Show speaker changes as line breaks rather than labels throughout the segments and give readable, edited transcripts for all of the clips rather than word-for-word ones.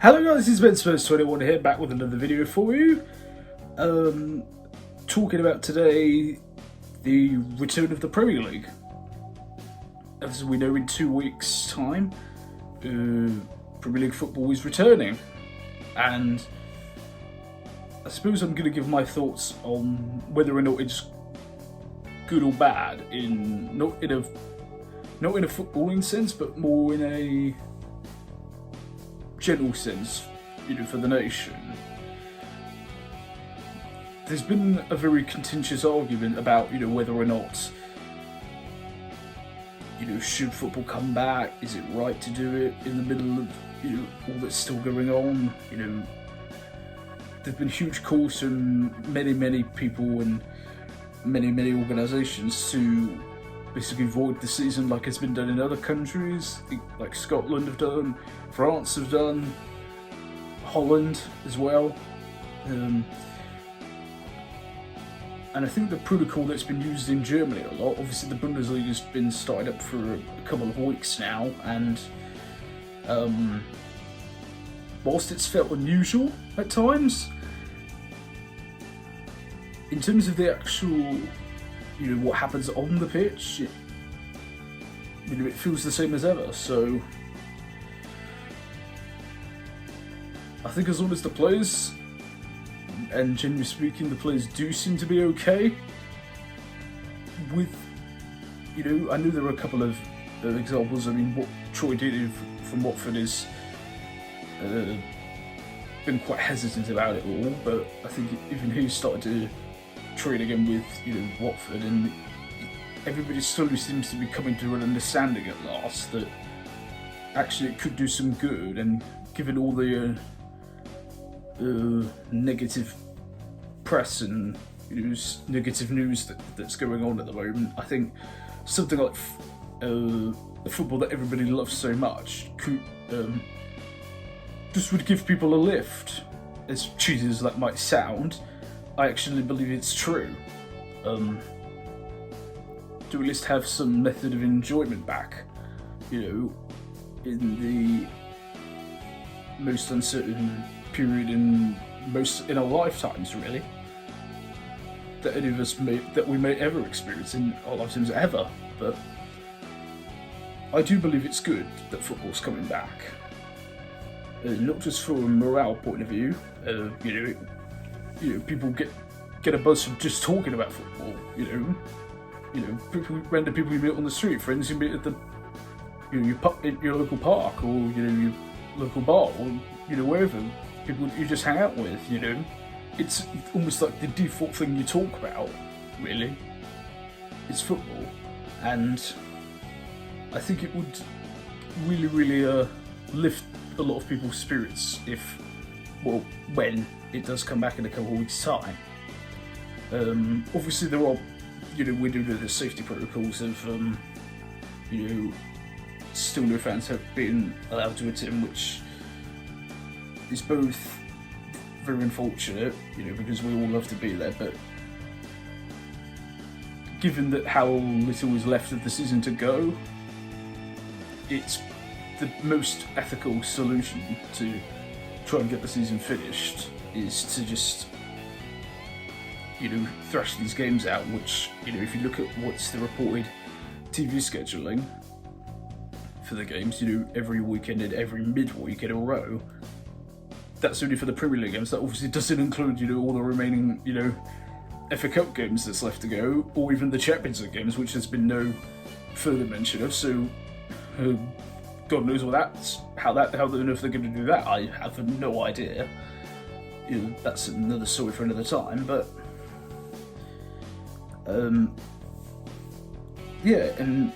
Hello guys, this is BenSpurs21 here, back with another video for you. Talking about today the return of the Premier League. As we know, in 2 weeks' time, Premier League football is returning, and I suppose I'm going to give my thoughts on whether or not it's good or bad, not in a footballing sense, but more in a general sense, for the nation. There's been a very contentious argument about, whether or not, should football come back? Is it right to do it in the middle of, all that's still going on? There've been huge calls from many people and many organisations to basically void the season, like it's been done in other countries, like Scotland have done, France have done, Holland as well. And I think the protocol that's been used in Germany a lot, obviously the Bundesliga has been started up for a couple of weeks now, and whilst it's felt unusual at times, in terms of the actual, what happens on the pitch, it feels the same as ever. So I think as long as the players, and generally speaking, the players do seem to be okay with, I know there are a couple of examples. I mean, what Troy did from Watford is been quite hesitant about it all, but I think even he started to train again with, Watford, and everybody slowly seems to be coming to an understanding at last that actually it could do some good. And given all the negative press and negative news that's going on at the moment, I think something like the football that everybody loves so much could just would give people a lift. As cheesy as that might sound, I actually believe it's true. To at least have some method of enjoyment back, in the most uncertain period in our lifetimes, really, that any of us we may ever experience in our lifetimes ever. But I do believe it's good that football's coming back, not just from a morale point of view. People get a buzz from just talking about football. Random people you meet on the street, friends you meet at the, your local park, or your local bar, or wherever, people you just hang out with. It's almost like the default thing you talk about. Really, it's football, and I think it would really lift a lot of people's spirits when it does come back in a couple of weeks' time. Obviously there are, we do the safety protocols of, still no fans have been allowed to attend, which is both very unfortunate, because we all love to be there, but given that how little is left of the season to go, it's the most ethical solution to try and get the season finished is to just, thrash these games out, which, if you look at what's the reported TV scheduling for the games, every weekend and every midweek in a row, that's only for the Premier League games. That obviously doesn't include, all the remaining, FA Cup games that's left to go, or even the Champions League games, which there's been no further mention of. So, God knows how on earth they're going to do that. I have no idea. That's another story for another time. But yeah, and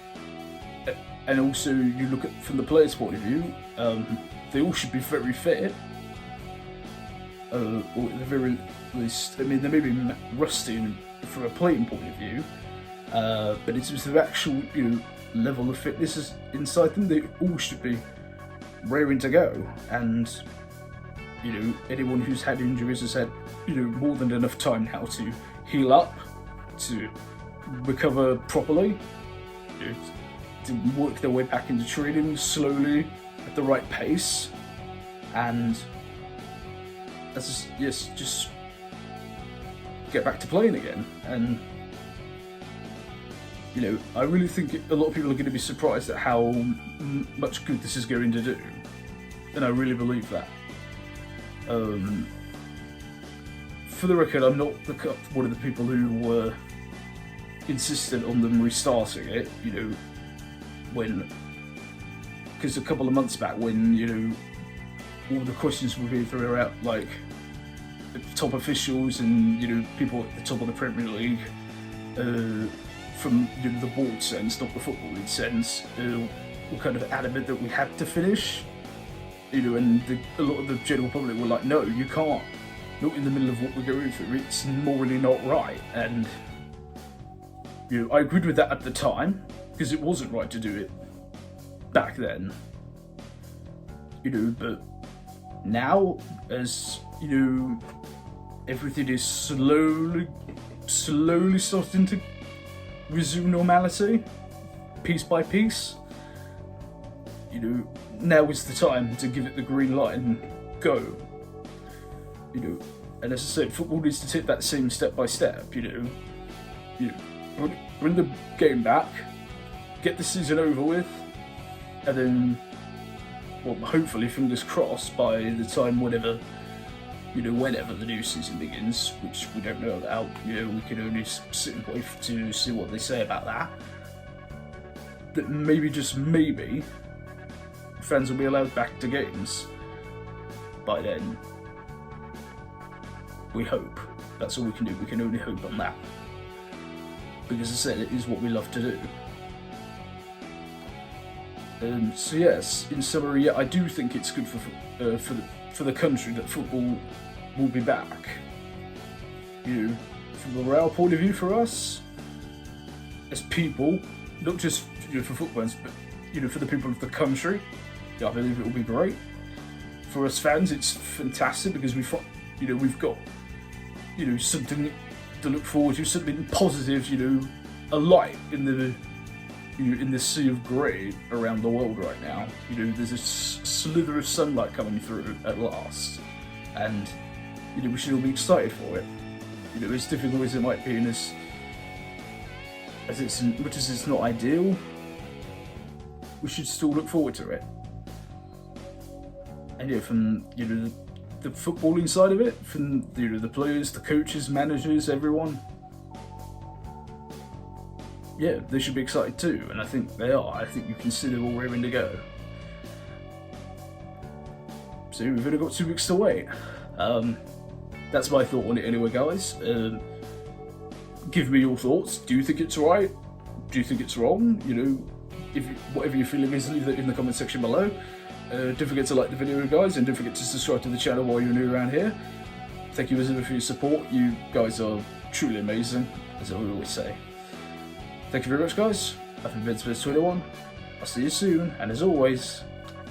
also you look at from the players' point of view, they all should be very fit, or at the very least, I mean, they may be rusty from a playing point of view, but in terms of actual level of fitness is inside them, they all should be raring to go. And anyone who's had injuries has had more than enough time now to heal up, to recover properly, to work their way back into training slowly at the right pace, and just get back to playing again. And I really think a lot of people are going to be surprised at how much good this is going to do, and I really believe that. For the record, I'm not one of the people who were insistent on them restarting it, because a couple of months back when, all the questions were being thrown out, like the top officials and, people at the top of the Premier League, from the board sense, not the Football League sense, were kind of adamant that we had to finish, and a lot of the general public were like, no, you can't, not in the middle of what we're going through, it's morally not right. And I agreed with that at the time, because it wasn't right to do it back then, but now, as everything is slowly starting to resume normality, piece by piece, now is the time to give it the green light and go. And as I said, football needs to take that same step by step. Bring the game back, get the season over with, and then, well, hopefully, fingers crossed, by the time whenever the new season begins, which we don't know about, we can only sit and wait to see what they say about that, that maybe, just maybe, fans will be allowed back to games by then. We hope. That's all we can do. We can only hope on that. Because as I said, it is what we love to do. So yes, in summary, I do think it's good for the country that football will be back. From the morale point of view, for us as people, not just for football fans, but for the people of the country, I believe it will be great. For us fans, it's fantastic because we've got something to look forward to, something positive, a light in the sea of grey around the world right now. There's a slither of sunlight coming through at last, and we should all be excited for it. As difficult as it might be, and as much as it's not ideal, we should still look forward to it. And from the footballing side of it, from the players, the coaches, managers, everyone, they should be excited too, and I think they are. I think you can see them all raring to go. So we've only got 2 weeks to wait. That's my thought on it anyway, guys. Give me your thoughts. Do you think it's right? Do you think it's wrong? Whatever your feeling is, leave that in the comment section below. Don't forget to like the video, guys, and don't forget to subscribe to the channel while you're new around here. Thank you as ever for your support. You guys are truly amazing, as I always say. Thank you very much, guys. I've been Vince21. I'll see you soon, and as always,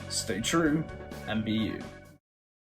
stay true and be you.